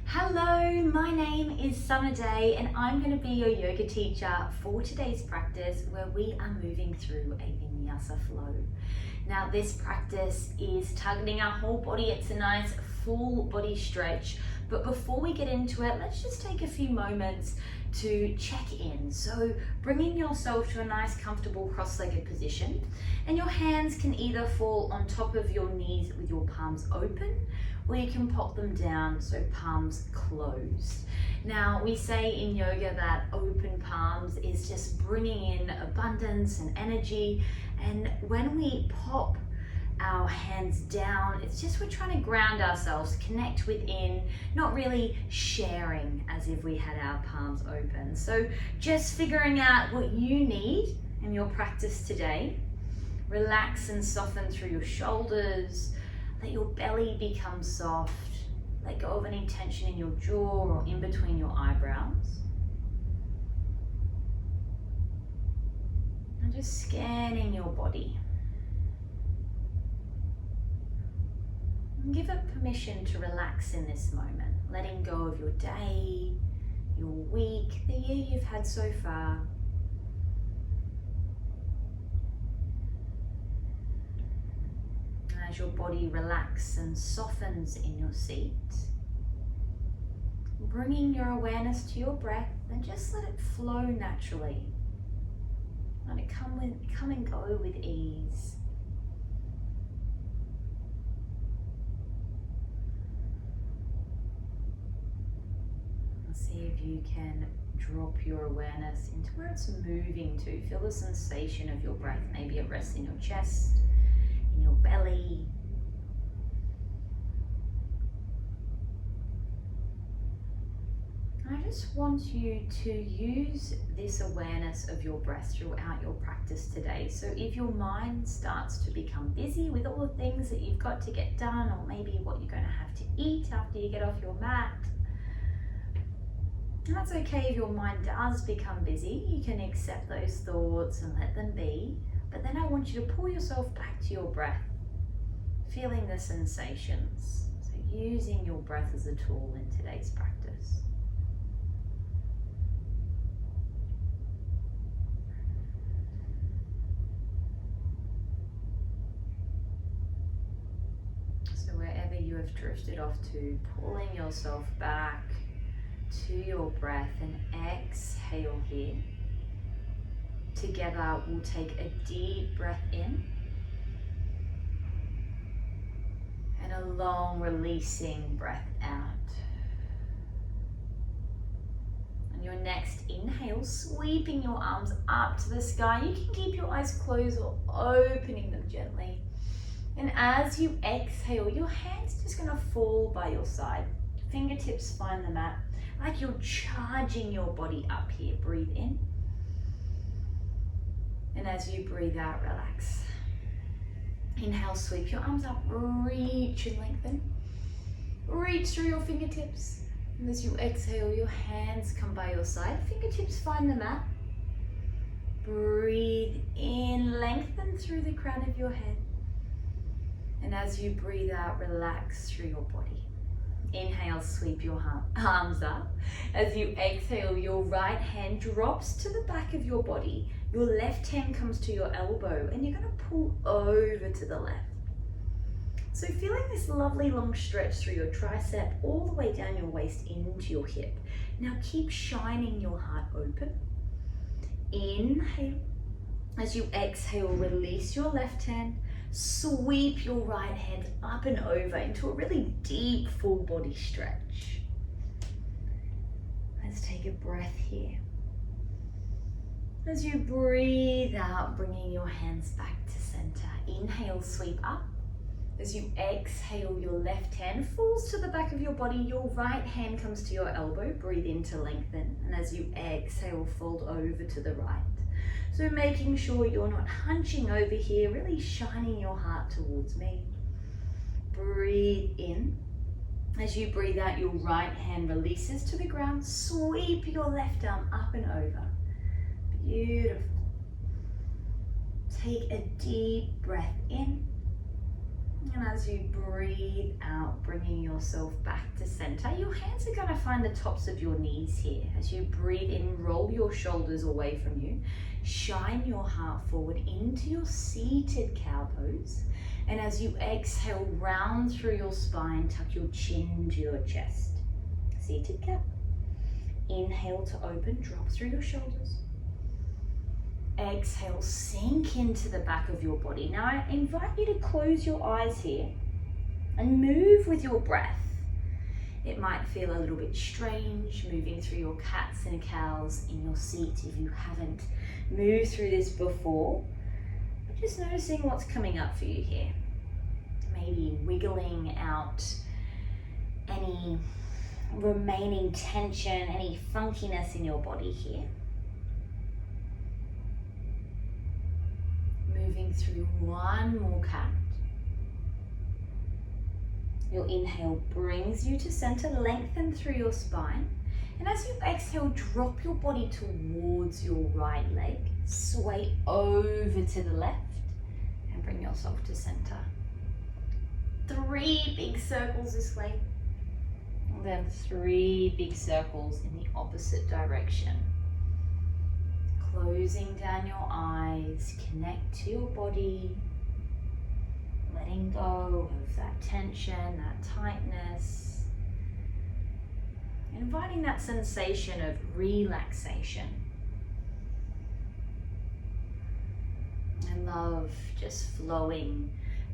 Hello, my name is Summalea and I'm going to be your yoga teacher for today's practice where we are moving through a Vinyasa Flow. Now this practice is targeting our whole body. It's a nice full body stretch, but before we get into it, let's just take a few moments to check in. So bringing yourself to a nice comfortable cross-legged position, and your hands can either fall on top of your knees with your palms open, or you can pop them down so palms closed. Now we say in yoga that open palms is just bringing in abundance and energy, and when we pop our hands down, it's just we're trying to ground ourselves, connect within, not really sharing as if we had our palms open. So just figuring out what you need in your practice today. Relax and soften through your shoulders. Let your belly become soft. Let go of any tension in your jaw or in between your eyebrows. And just scanning your body. And give it permission to relax in this moment, letting go of your day, your week, the year you've had so far. As your body relaxes and softens in your seat, bringing your awareness to your breath, and just let it flow naturally. Let it come and go with ease. See if you can drop your awareness into where it's moving to. Feel the sensation of your breath. Maybe it rests in your chest, in your belly. I just want you to use this awareness of your breath throughout your practice today. So if your mind starts to become busy with all the things that you've got to get done, or maybe what you're going to have to eat after you get off your mat, and that's okay if your mind does become busy. You can accept those thoughts and let them be. But then I want you to pull yourself back to your breath, feeling the sensations. So using your breath as a tool in today's practice. So wherever you have drifted off to, pulling yourself back to your breath, and exhale here. Together we'll take a deep breath in and a long releasing breath out. On your next inhale, sweeping your arms up to the sky. You can keep your eyes closed or opening them gently. And as you exhale, your hands just going to fall by your side. Fingertips find the mat, like you're charging your body up here. Breathe in. And as you breathe out, relax. Inhale, sweep your arms up, reach and lengthen. Reach through your fingertips. And as you exhale, your hands come by your side. Fingertips find the mat. Breathe in, lengthen through the crown of your head. And as you breathe out, relax through your body. Inhale, sweep your arms up. As you exhale, your right hand drops to the back of your body. Your left hand comes to your elbow, and you're going to pull over to the left. So feeling this lovely long stretch through your tricep, all the way down your waist into your hip. Now keep shining your heart open. Inhale. As you exhale, release your left hand. Sweep your right hand up and over into a really deep full body stretch. Let's take a breath here. As you breathe out, bringing your hands back to center. Inhale, sweep up. As you exhale, your left hand falls to the back of your body. Your right hand comes to your elbow. Breathe in to lengthen. And as you exhale, fold over to the right. So making sure you're not hunching over here, really shining your heart towards me. Breathe in. As you breathe out, your right hand releases to the ground. Sweep your left arm up and over. Beautiful. Take a deep breath in. And as you breathe out, bringing yourself back to center, your hands are going to find the tops of your knees here. As you breathe in, roll your shoulders away from you. Shine your heart forward into your seated cow pose. And as you exhale, round through your spine, tuck your chin to your chest. Seated cow. Inhale to open, drop through your shoulders. Exhale, sink into the back of your body. Now I invite you to close your eyes here and move with your breath. It might feel a little bit strange moving through your cats and cows in your seat if you haven't moved through this before. But just noticing what's coming up for you here. Maybe wiggling out any remaining tension, any funkiness in your body here. Moving through one more count. Your inhale brings you to center, lengthen through your spine. And as you exhale, drop your body towards your right leg. Sway over to the left and bring yourself to center. 3 big circles this way. And then 3 big circles in the opposite direction. Closing down your eyes, connect to your body, letting go of that tension, that tightness, inviting that sensation of relaxation. And love just flowing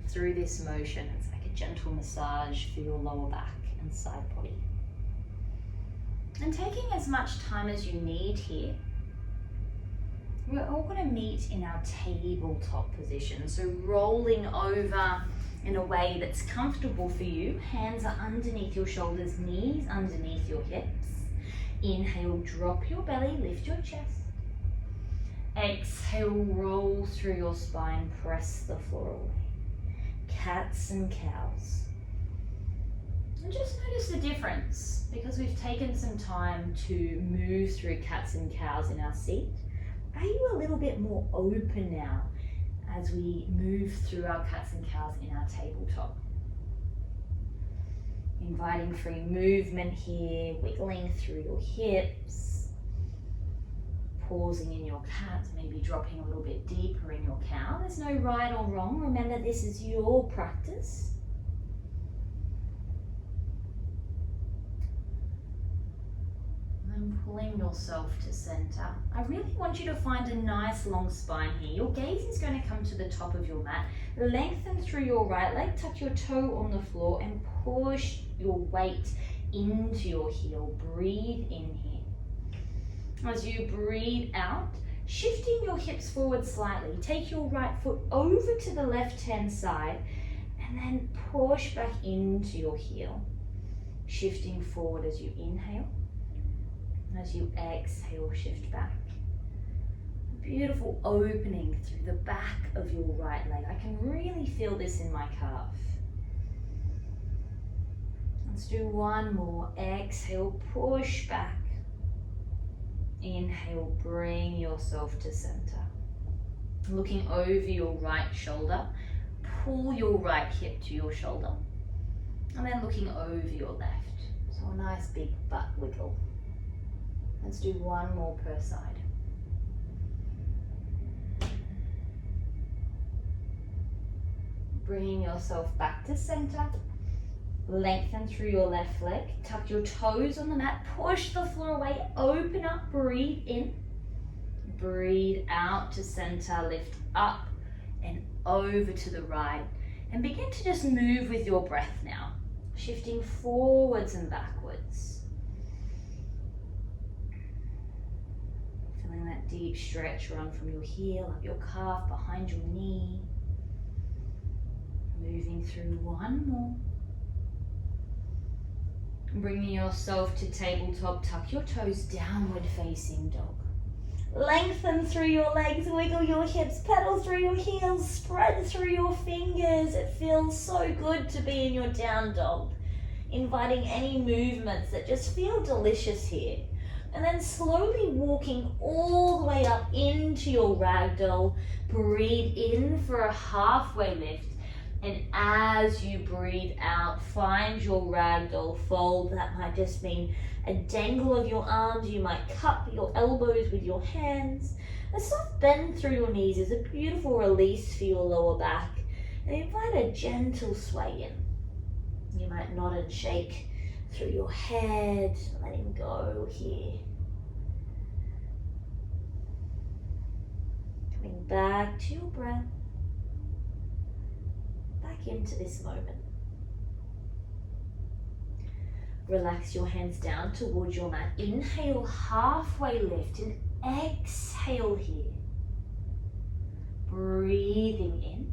through this motion. It's like a gentle massage for your lower back and side body. And taking as much time as you need here, we're all going to meet in our tabletop position. So rolling over in a way that's comfortable for you. Hands are underneath your shoulders, knees underneath your hips. Inhale, drop your belly, lift your chest. Exhale, roll through your spine, press the floor away. Cats and cows. And just notice the difference, because we've taken some time to move through cats and cows in our seat. Are you a little bit more open now as we move through our cats and cows in our tabletop? Inviting free movement here, wiggling through your hips, pausing in your cat, maybe dropping a little bit deeper in your cow. There's no right or wrong. Remember, this is your practice. And pulling yourself to center. I really want you to find a nice long spine here. Your gaze is going to come to the top of your mat. Lengthen through your right leg, tuck your toe on the floor and push your weight into your heel. Breathe in here. As you breathe out, shifting your hips forward slightly. Take your right foot over to the left-hand side and then push back into your heel. Shifting forward as you inhale. As you exhale, shift back. Beautiful opening through the back of your right leg. I can really feel this in my calf. Let's do one more. Exhale, push back. Inhale, bring yourself to center. Looking over your right shoulder, pull your right hip to your shoulder. And then looking over your left. So a nice big butt wiggle. Let's do one more per side. Bringing yourself back to center. Lengthen through your left leg. Tuck your toes on the mat. Push the floor away. Open up. Breathe in. Breathe out to center. Lift up and over to the right. And begin to just move with your breath now. Shifting forwards and backwards. Feeling that deep stretch run from your heel, up your calf, behind your knee. Moving through one more. Bringing yourself to tabletop, tuck your toes, downward facing dog. Lengthen through your legs, wiggle your hips, pedal through your heels, spread through your fingers. It feels so good to be in your down dog. Inviting any movements that just feel delicious here. And then slowly walking all the way up into your ragdoll. Breathe in for a halfway lift. And as you breathe out, find your ragdoll fold. That might just mean a dangle of your arms. You might cup your elbows with your hands. A soft bend through your knees is a beautiful release for your lower back. And invite a gentle sway in. You might nod and shake through your head, letting go here. Coming back to your breath. Back into this moment. Relax your hands down towards your mat. Inhale, halfway lift, and exhale here. Breathing in.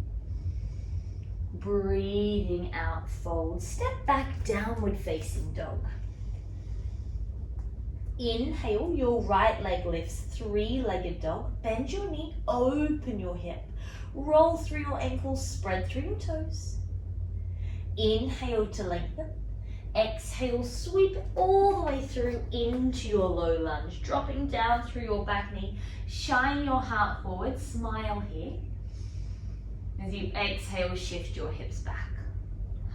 Breathing out, fold. Step back, downward facing dog. Inhale, your right leg lifts, three-legged dog. Bend your knee, open your hip. Roll through your ankles, spread through your toes. Inhale to lengthen. Exhale, sweep it all the way through into your low lunge. Dropping down through your back knee. Shine your heart forward, smile here. As you exhale, shift your hips back.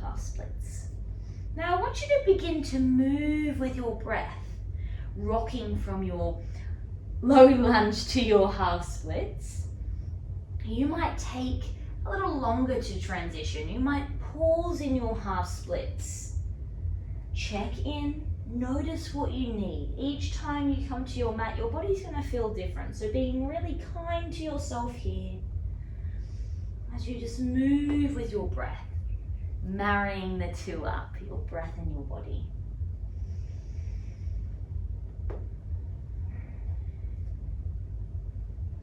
Half splits. Now I want you to begin to move with your breath. Rocking from your low lunge to your half splits. You might take a little longer to transition. You might pause in your half splits. Check in, notice what you need. Each time you come to your mat, your body's going to feel different. So being really kind to yourself here as you just move with your breath, marrying the two up, your breath and your body.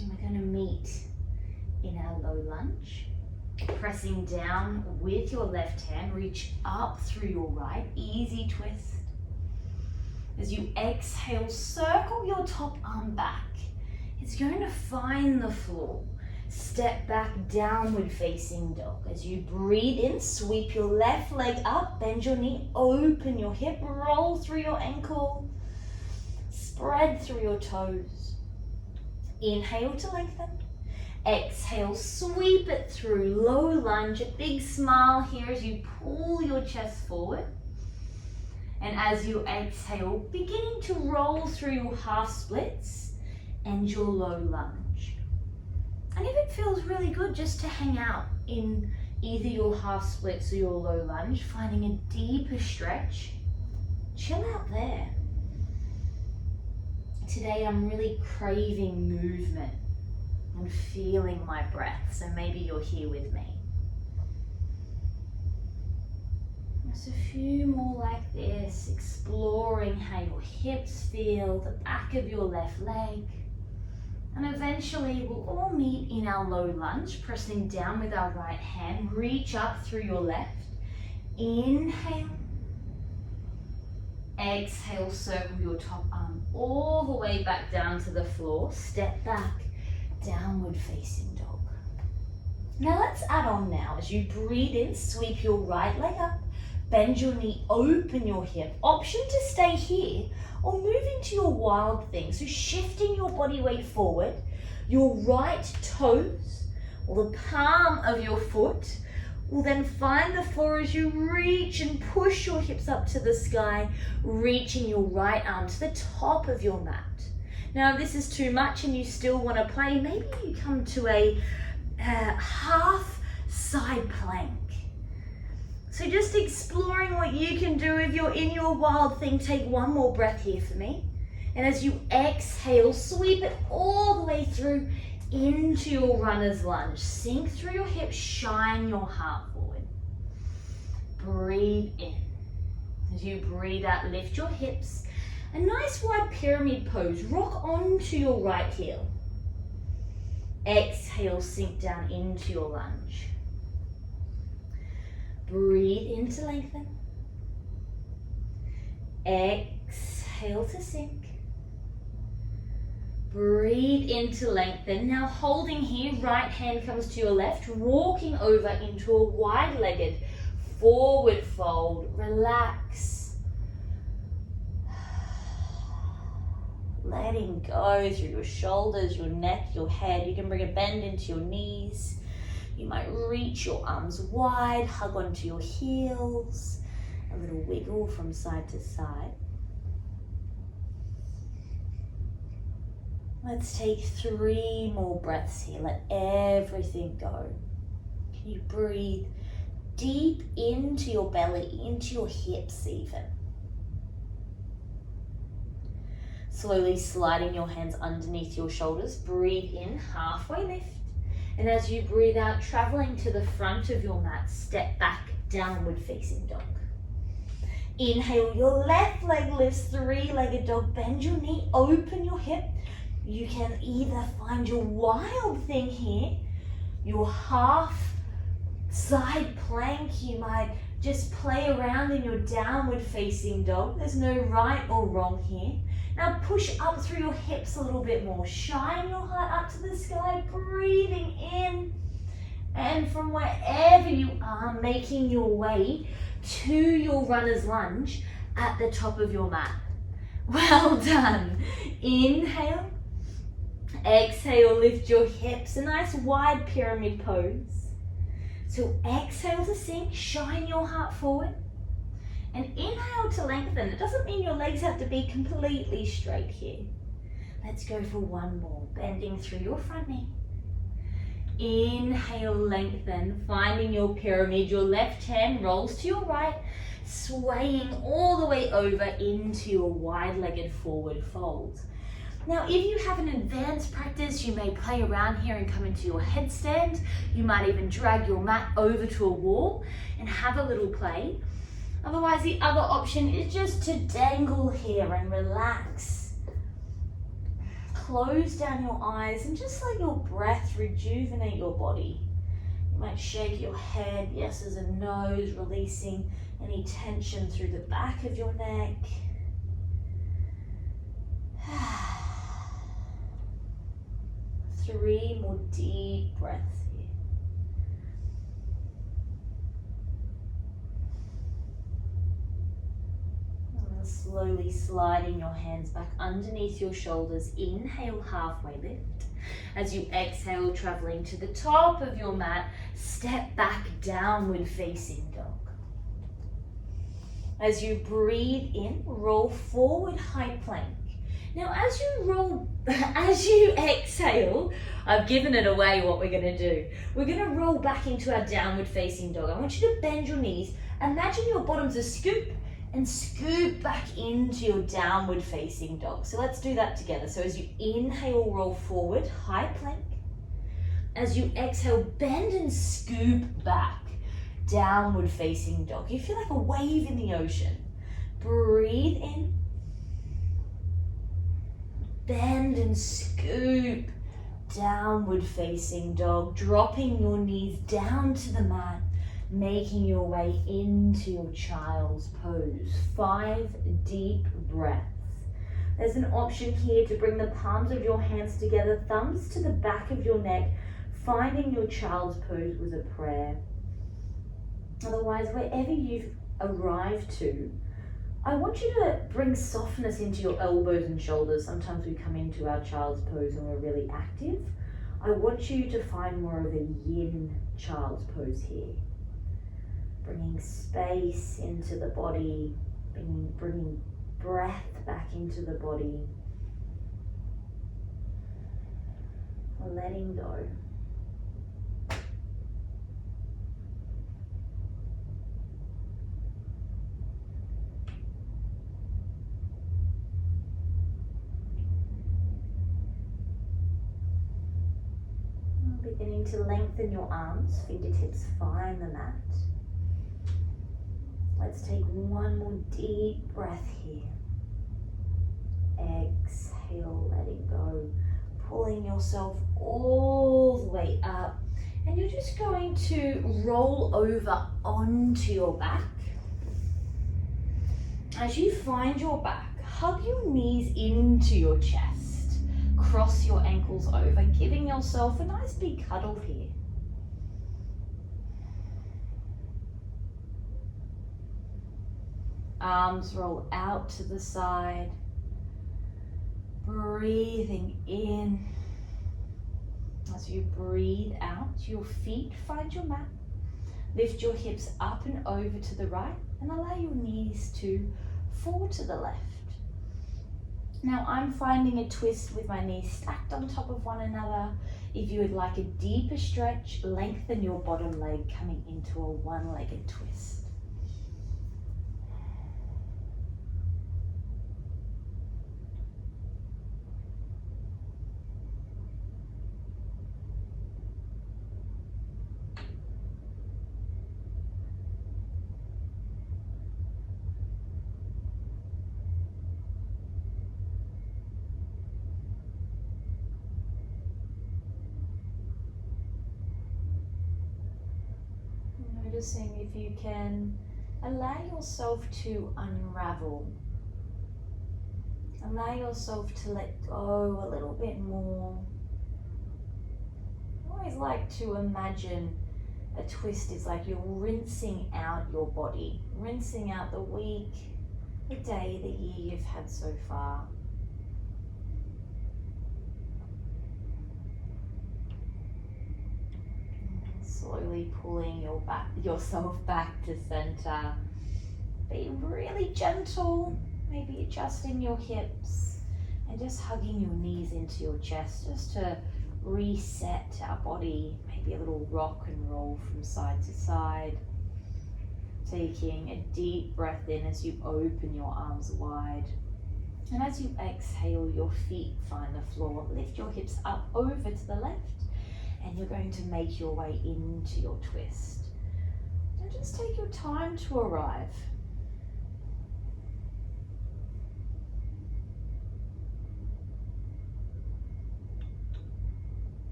And we're going to meet in our low lunge. Pressing down with your left hand, reach up through your right, easy twist. As you exhale, circle your top arm back. It's going to find the floor. Step back, downward facing dog. As you breathe in, sweep your left leg up, bend your knee, open your hip, roll through your ankle, spread through your toes. Inhale to lengthen. Exhale, sweep it through, low lunge, a big smile here as you pull your chest forward. And as you exhale, beginning to roll through your half splits and your low lunge. And if it feels really good just to hang out in either your half splits or your low lunge, finding a deeper stretch, chill out there. Today I'm really craving movement and feeling my breath, so maybe you're here with me. Just a few more like this, exploring how your hips feel, the back of your left leg. And eventually we'll all meet in our low lunge, pressing down with our right hand, reach up through your left. Inhale. Exhale, circle your top arm all the way back down to the floor. Step back, downward facing dog. Now let's add on now. As you breathe in, sweep your right leg up, bend your knee, open your hip. Option to stay here or move into your wild thing. So shifting your body weight forward, your right toes or the palm of your foot will then find the floor as you reach and push your hips up to the sky, reaching your right arm to the top of your mat. Now, if this is too much and you still want to play, maybe you come to a half side plank. So just exploring what you can do. If you're in your wild thing, take one more breath here for me. And as you exhale, sweep it all the way through into your runner's lunge. Sink through your hips, shine your heart forward. Breathe in. As you breathe out, lift your hips. A nice wide pyramid pose. Rock onto your right heel. Exhale, sink down into your lunge. Breathe in to lengthen. Exhale to sink. Breathe in to lengthen. Now holding here, right hand comes to your left, walking over into a wide-legged forward fold. Relax. Letting go through your shoulders, your neck, your head. You can bring a bend into your knees. You might reach your arms wide, hug onto your heels, a little wiggle from side to side. Let's take 3 more breaths here. Let everything go. Can you breathe deep into your belly, into your hips even? Slowly sliding your hands underneath your shoulders. Breathe in, halfway lift. And as you breathe out, traveling to the front of your mat, step back, downward facing dog. Inhale, your left leg lifts, 3-legged dog. Bend your knee, open your hip. You can either find your wild thing here, your half side plank. You might just play around in your downward facing dog. There's no right or wrong here. Now push up through your hips a little bit more. Shine your heart up to the sky, breathing in. And from wherever you are, making your way to your runner's lunge at the top of your mat. Well done. Inhale. Exhale, lift your hips, a nice wide pyramid pose. So exhale to sink, shine your heart forward. And inhale to lengthen. It doesn't mean your legs have to be completely straight here. Let's go for 1 more, bending through your front knee. Inhale, lengthen, finding your pyramid. Your left hand rolls to your right, swaying all the way over into your wide-legged forward fold. Now, if you have an advanced practice, you may play around here and come into your headstand. You might even drag your mat over to a wall and have a little play. Otherwise, the other option is just to dangle here and relax. Close down your eyes and just let your breath rejuvenate your body. You might shake your head, yes, as a nose, releasing any tension through the back of your neck. 3 more deep breaths here. And slowly sliding your hands back underneath your shoulders. Inhale, halfway lift. As you exhale, traveling to the top of your mat, step back, downward facing dog. As you breathe in, roll forward, high plank. Now, as you exhale, I've given it away what we're going to do. We're going to roll back into our downward facing dog. I want you to bend your knees. Imagine your bottom's a scoop and scoop back into your downward facing dog. So let's do that together. So as you inhale, roll forward, high plank. As you exhale, bend and scoop back, downward facing dog. You feel like a wave in the ocean. Breathe in. Bend and scoop, downward facing dog, dropping your knees down to the mat, making your way into your child's pose. 5 deep breaths. There's an option here to bring the palms of your hands together, thumbs to the back of your neck, finding your child's pose with a prayer. Otherwise, wherever you've arrived to, I want you to bring softness into your elbows and shoulders. Sometimes we come into our child's pose and we're really active. I want you to find more of a yin child's pose here. Bringing space into the body, bringing breath back into the body. Letting go. Beginning to lengthen your arms, fingertips find the mat. Let's take 1 more deep breath here. Exhale, letting go. Pulling yourself all the way up. And you're just going to roll over onto your back. As you find your back, hug your knees into your chest. Cross your ankles over, giving yourself a nice big cuddle here. Arms roll out to the side. Breathing in. As you breathe out, your feet find your mat. Lift your hips up and over to the right and allow your knees to fall to the left. Now I'm finding a twist with my knees stacked on top of one another. If you would like a deeper stretch, lengthen your bottom leg coming into a one-legged twist. Noticing if you can allow yourself to unravel. Allow yourself to let go a little bit more. I always like to imagine a twist is like you're rinsing out your body, rinsing out the week, the day, the year you've had so far. Slowly pulling yourself back to center. Be really gentle, maybe adjusting your hips and just hugging your knees into your chest just to reset our body. Maybe a little rock and roll from side to side. Taking a deep breath in as you open your arms wide. And as you exhale, your feet find the floor. Lift your hips up over to the left. And you're going to make your way into your twist. And just take your time to arrive.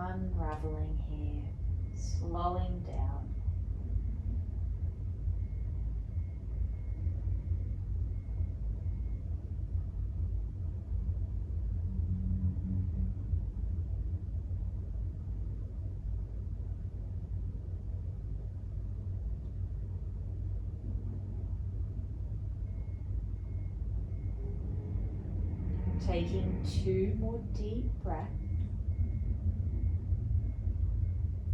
Unraveling here, slowing down. Taking 2 more deep breaths.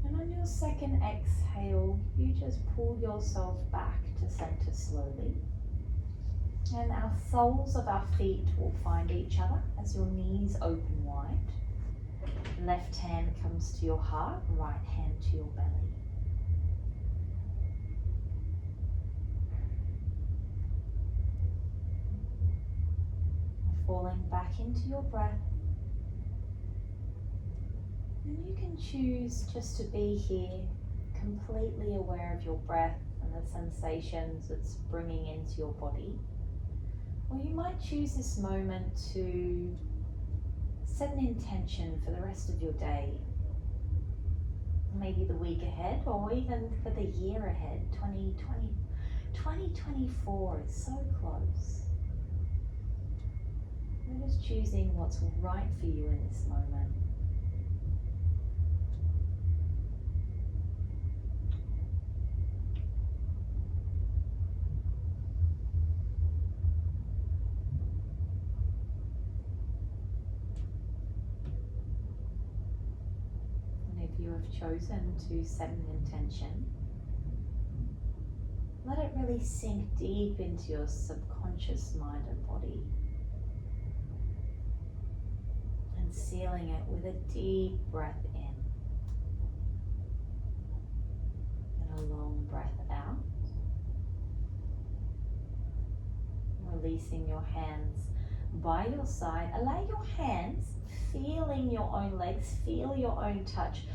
And on your second exhale, you just pull yourself back to center slowly. And our soles of our feet will find each other as your knees open wide. Left hand comes to your heart, right hand to your belly. Falling back into your breath. And you can choose just to be here, completely aware of your breath and the sensations it's bringing into your body. Or you might choose this moment to set an intention for the rest of your day. Maybe the week ahead or even for the year ahead. 2024 is so close. You're just choosing what's right for you in this moment. You have chosen to set an intention, let it really sink deep into your subconscious mind and body, and sealing it with a deep breath in and a long breath out, releasing your hands by your side. Allow your hands feeling your own legs, feel your own touch.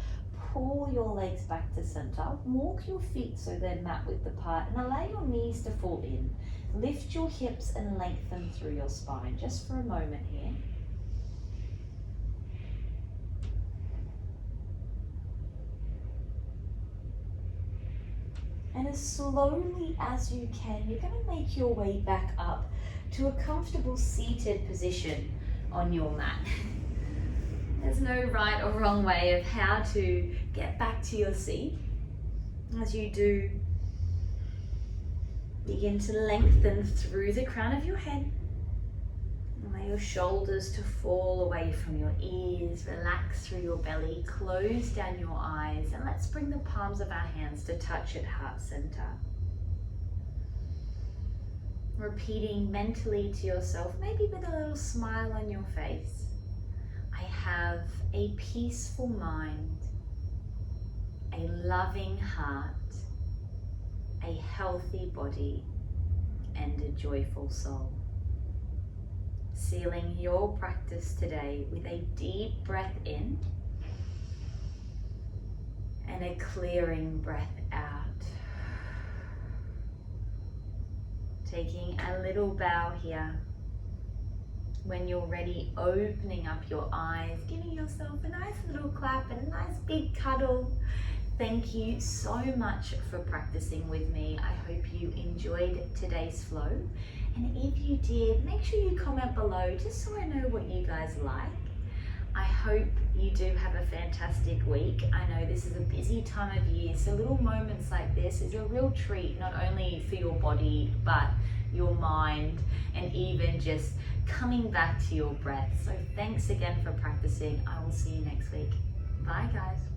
Pull your legs back to center. Walk your feet so they're mat width apart and allow your knees to fall in. Lift your hips and lengthen through your spine just for a moment here. And as slowly as you can, you're going to make your way back up to a comfortable seated position on your mat. There's no right or wrong way of how to get back to your seat. As you do, begin to lengthen through the crown of your head. Allow your shoulders to fall away from your ears. Relax through your belly. Close down your eyes. And let's bring the palms of our hands to touch at heart center. Repeating mentally to yourself, maybe with a little smile on your face, I have a peaceful mind, a loving heart, a healthy body, and a joyful soul. Sealing your practice today with a deep breath in and a clearing breath out. Taking a little bow here. When you're ready, opening up your eyes, giving yourself a nice little clap and a nice big cuddle. Thank you so much for practicing with me. I hope you enjoyed today's flow. And if you did, make sure you comment below just so I know what you guys like. I hope you do have a fantastic week. I know this is a busy time of year, so little moments like this is a real treat, not only for your body, but your mind, and even just coming back to your breath. So thanks again for practicing. I will see you next week. Bye guys.